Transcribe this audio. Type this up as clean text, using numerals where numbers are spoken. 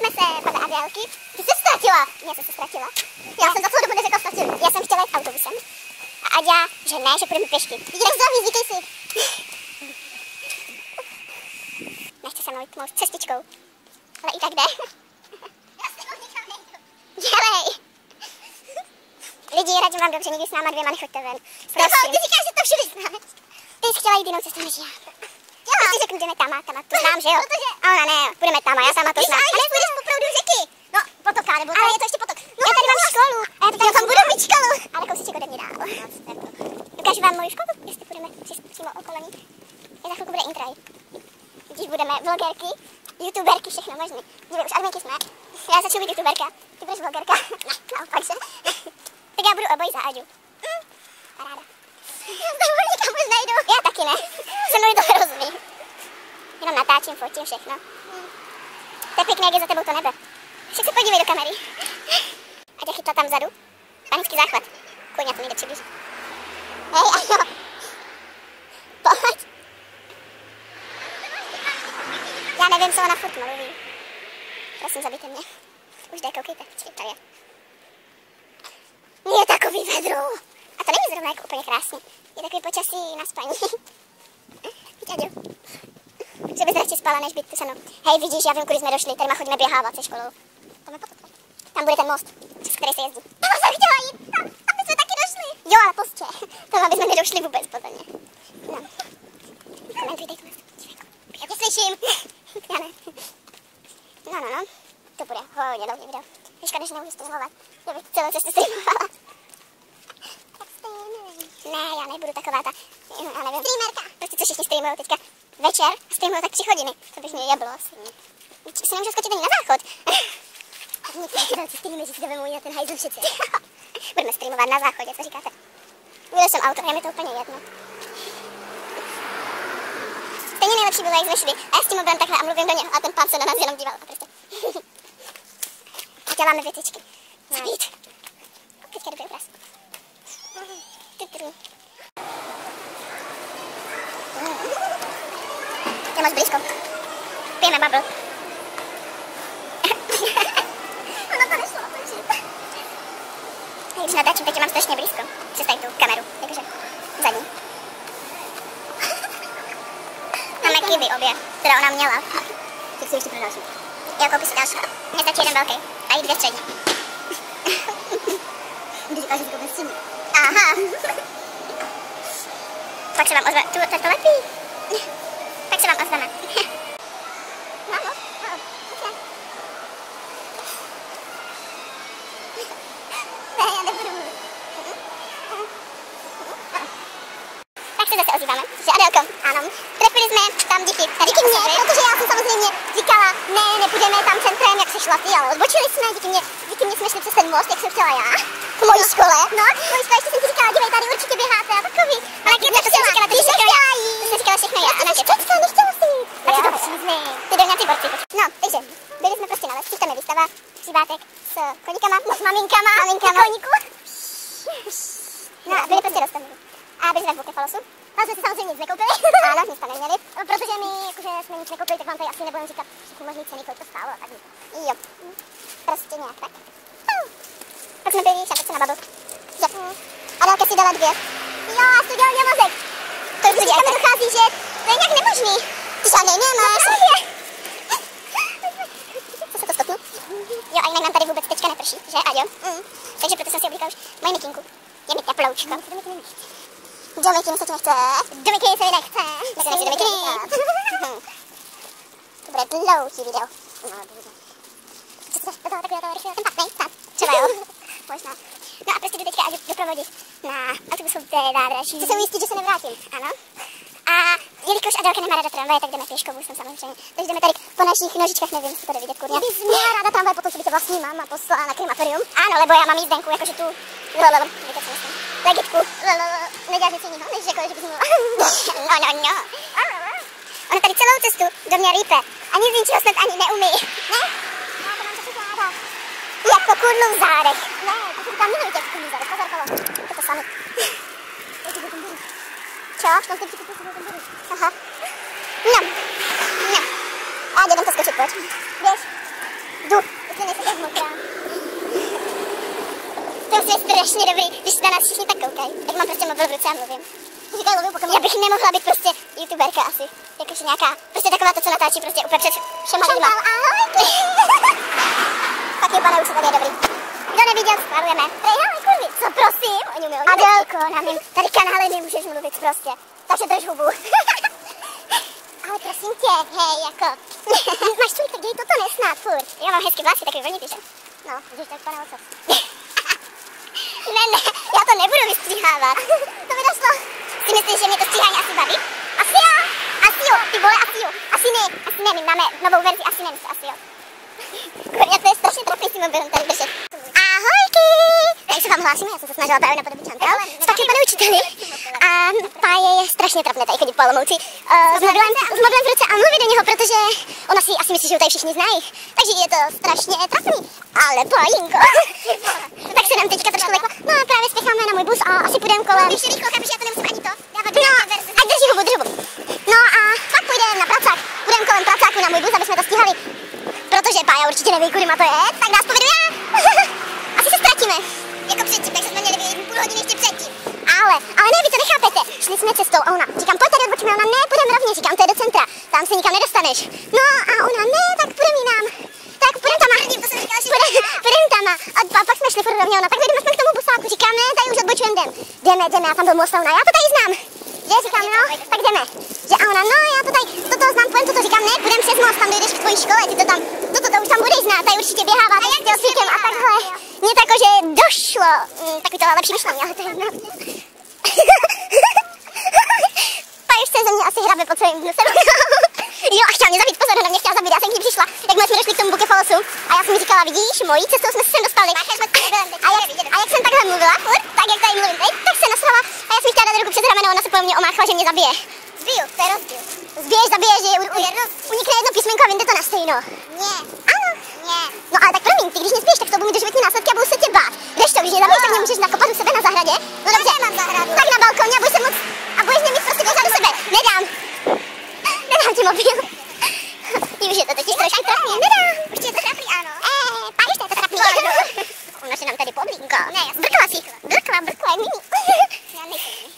jsme se podle Adélky. Ty jsi ztratila. Já jsem se ztratila. Já jsem za celou dobu neřekla ztratila. Já jsem chtěla jít autobusem. A Aďa, že ne, že půjdeme pěšky. Jdi tak zdraví, zvykej si. Nechce se mnou jít mou cestičkou. Ale i tak jde. Já s tebou nikam nejdu. Dělej. Lidi, radím vám dobře, nikdy s náma dvěma nechoďte ven. Prosím. Ty říkáš, že to všude znáš. Ty jsi chtěla jít jinou cestou než já. Já si řeknu, jdeme tam, to znám, že jo? Protože... A ona ne, půjdeme tam, já sama to znám. Ale půjdeš po proudu řeky. No, potoka, nebo ale je to ještě potok. No, já tady mám školu. A já tady tam budu mít školu. Ale kousíček ode mě dál. Ukážu vám moji školu, jestli půjdeme přímo okolo ní. Za chvilku bude intraj. Když budeme vlogerky, youtuberky, všechno možný. Už adminky jsme. Já začnu být youtuberka, ty budeš vlogerka. Naopak se. Tak já budu obojí za Aďu. Paráda. Já s tebou nikam už nejdu. Já taky ne. Se mnou je to hrozný. Jenom natáčím, fotím všechno. To je pěkné, jak je za tebou to nebe. Však se podívej do kamery. Aďa chytla tam vzadu. Panický záchvat. Kůň, to nejde přiblížit. Hej, Aďo. Pojď. Já nevím, co ona furt mluví. Prosím, zabijte mě. Už jde, koukejte, to je. Je takový vedro. A to není zrovna jako úplně krásný. Je takový počasí na spaní. Aďo. Že bys radši spala, než být tu se mnou. Hej, vidíš, já vím, kudy jsme došli, tady chodíme běhávat se školou. Tam bude ten most, přes který se jezdí. Tam jsem chtěla jít, tam bychom taky došli. Jo, ale postě. Tam bychom nedošli vůbec podle mě. No. Komentujte, já tě slyším. Já ne. No. To bude hodně dlouhý video. Je škoda, že nemůžu streamovat. Já bych celou cestu streamovala. Tak streamuj. Ne, já nebudu taková ta, já nevím. Streamerka. Prostě co všichni streamujou teďka večer a streamují tak 3 hodiny. To bych mě jeblo asi. Si nemůžu skočit ani na záchod. A někdy velcí streamy, že si jdeme na ten hajzl přece. Budeme streamovat na záchodě, co říkáte? Byl jsem autor, je mi to úplně jedno. Stejně nejlepší bylo, jak jsme šli. A já s tím mobilem takhle a mluvím do něho a ten pán se na nás jenom díval. A prostě. A děláme věcičky. Zabít. Teďka dobrý obraz. Je moc blízko. Pijeme bubble. Ono to nešlo otočit. Když natáčím, teď mám strašně blízko. Přes tady tu kameru, jakože zadní. Máme kiwi obě, která ona měla. Těch si ještě pro další. Já koupím si další. Mně stačí jeden velký a i 2 střední. Když říkáš, že to koupím střední. Aha. Pak se vám ozve, to je to lepší. Tak se vám ozveme. Mámo, ne, já nebudu mluvit. Tak se zase ozýváme. Že Adélko, ano. Trefili jsme tam díky mě, protože já jsem samozřejmě říkala, ne, nepůjdeme tam centrem, jak se šla ty, ale odbočili jsme, díky mě jsme šli přes ten most, jak jsem chtěla já. V mojí škole. No, v mojí škole ještě jsem si říkala, dívej, tady určitě běháte a takový. Ale když to jsem říkala, ty jsi říkala všechno já. A nechtěla jsi jít. Tak si to přiznej. Ty doňací borci. No, takže byli jsme prostě na lesích, tam je výstava příbátek s koníkama, s maminkama, koníku. No, byli prostě rozstavili. A byli jsme v Bukefalosu. Tam jsme si samozřejmě nic nekoupili. Ano, nic tam neměli. Protože my, jakože jsme nic nekoupili, tak vám tady asi nebudeme říkat všechny možný ceny, kolik to stálo a tak. Jo. Prostě nějak tak. Pak jsme byli šápečce na bubble. Že? Adélka si dala 2. Jo, a to dělal mě mozek. To už tam dochází, že to je nějak nemožný. Ty žádnej nemáš. Co se to stopnu? Jo, a jinak nám tady vůbec teďka neprší, že Aďo? Takže proto jsem si oblíkala už moji mikinku. Je mi teploučko. Do mikiny se ti nechce. Do mikiny se mi nechce. Tak nechci do mikiny. To bude dlouhý video. Co to do toho takového rychlého tempa? Nej, snad. Třeba jo. Možná. No a prostě jdu teďka Aďu doprovodit na autobusové nádraží. Chci se ujistit, že se nevrátím. Ano. A jelikož Adélka nemá ráda tramvaje, tak jdeme pěškou busem samozřejmě. Takže jdeme tady po našich nožičkách, nevím, jestli to jde vidět, kurňa. Kdybys měla ráda tramvaje, potom, co by tě vlastní máma poslala na krematorium. Ano, lebo já mám jízdenku, jakože tu legitku. Neděláš nic jiného, než řekla, že bys mluvila. No. Ona tady celou cestu do mě rýpe. A nic ničeho snad ani neumí. Ne? Já to mám trošku ráda. Jako kurlu v zádech. Ne, to tam nebudu těch kurlu v zádech, pozor, kolo. To sami. Čo? V tom typčíku prostě byl ten budu. Aha. No. A jdem to skočit, pojď. Běž. Jdu, jestli nejsem tak mokrá. To je strašně dobrý, když se na nás všichni tak koukají, tak mám prostě mobil v ruce a mluvím. Já bych nemohla být prostě youtuberka asi, jakože nějaká, prostě taková to, co natáčí prostě úplně před všema lidma. Ahoj! Fakt je pane, už se tady je dobrý. Kdo neviděl, schválujeme. Ahoj, kurvy, co prosím? Oni mi Adelko, na mým tady kanále nemůžeš mluvit prostě, takže drž hubu. Ale prosím tě, hej, jako, máš čulík, děj toto nesnad, furt. Já mám hezky vlasy, takový vlnitý, že? No, vidíš, tak pane ocas. Ne, já to nebudu vystříhávat. To mi došlo. Si myslíš, že mě to stříhání asi baví? Asi jo, ty vole, asi jo. Asi ne, my máme novou verzi, asi ne, asi jo. Kurňa, to je strašně trapný si mobilem tady držet. Ahojky! Tady se vám hlásíme, já jsem se snažila právě napodobit Chantal. S taky pane učiteli. A Páje je strašně trapné tady chodit po Olomouci. S mobilem v ruce a mluvit do něho, protože ona si asi myslí, že ho tady všichni znají. Takže je to strašně trapný. Ale Pájinko. Tak se nám teďka trošku lekla. No a právě spěcháme na můj bus a asi půjdeme kolem. Když je rychlo, chápeš, já to nemusím ani to. No, ať drží hubu. No a pak půjdeme na pracák. Půjdeme kolem pracáku na můj bus, aby jsme to stíhali. Protože Pája určitě neví, kudy má to je, tak nás povedu já. Asi se ztratíme. Jako předtím, tak jsme měli vyjít půl hodiny ještě předtím. Ale ne, vy to nechápete. Šli jsme cestou a ona, říkám, pojď tady odbočíme, ona ne, půjdeme rovně, říkám, to je do centra, tam se nikam nedostaneš. No a ona, ne, tak půjdeme jinam. Tak půjdeme tam půjdeme tam a pak jsme šli furt rovně, ona, tak jdeme jsme k tomu busáku, říkám, ne, tady už odbočujeme, jdeme, já tam byl most a ona, já to tady znám. Že, říkám, no, tak jdeme. Že a ona, no, já to tady, toto znám, půjdem toto, říkám, ne, půjdem přes most, tam dojdeš k tvojí škole, ty to tam, toto už tam budeš znát, tady určitě běhává s tělsvíkem a takhle. Mně to jakože došlo, takový tohle lepší myšlení, ale to je jedno. Pája se ze mě asi hrabe po celým hnusem. Jo, a chtěla mě zabít, pozor, ona mě chtěla zabít, já jsem k ní přišla, jakmile jsme došli k tomu Bukefalosu a já jsem mi říkala, vidíš, mojí cestou jsme se sem dostali. A jak jsem takhle mluvila, furt, tak jak tady mluvím teď, tak se nasrala a já jsem chtěla dát ruku přes rameno, ona se po mně omáchla, že mě zabije. Zbiju, to je rozdíl. Zbiješ, zabiješ, že unikne jedno písmenko a vyjde to na stejno. Ne. Ano. Ne. No ale tak promiň, ty když nespíš, tak to budou mít doživotní následky a budu se tě bát. Kdežto, když mě zabiješ, tak mě můžeš nakopat u sebe na zahradě. No dobře, mám zahradu. Tak na balkoně a budeš se moc a budeš mě mít prostě vzadu sebe. Nedám ti mobil. Víš, že to totiž trošku trapný. Nedám. Už je to trapný, ano. Páj, ještě je to trapný. Ona se nám tady poblínko. Ne, brkla si. Brkla, mini. Já nejsem.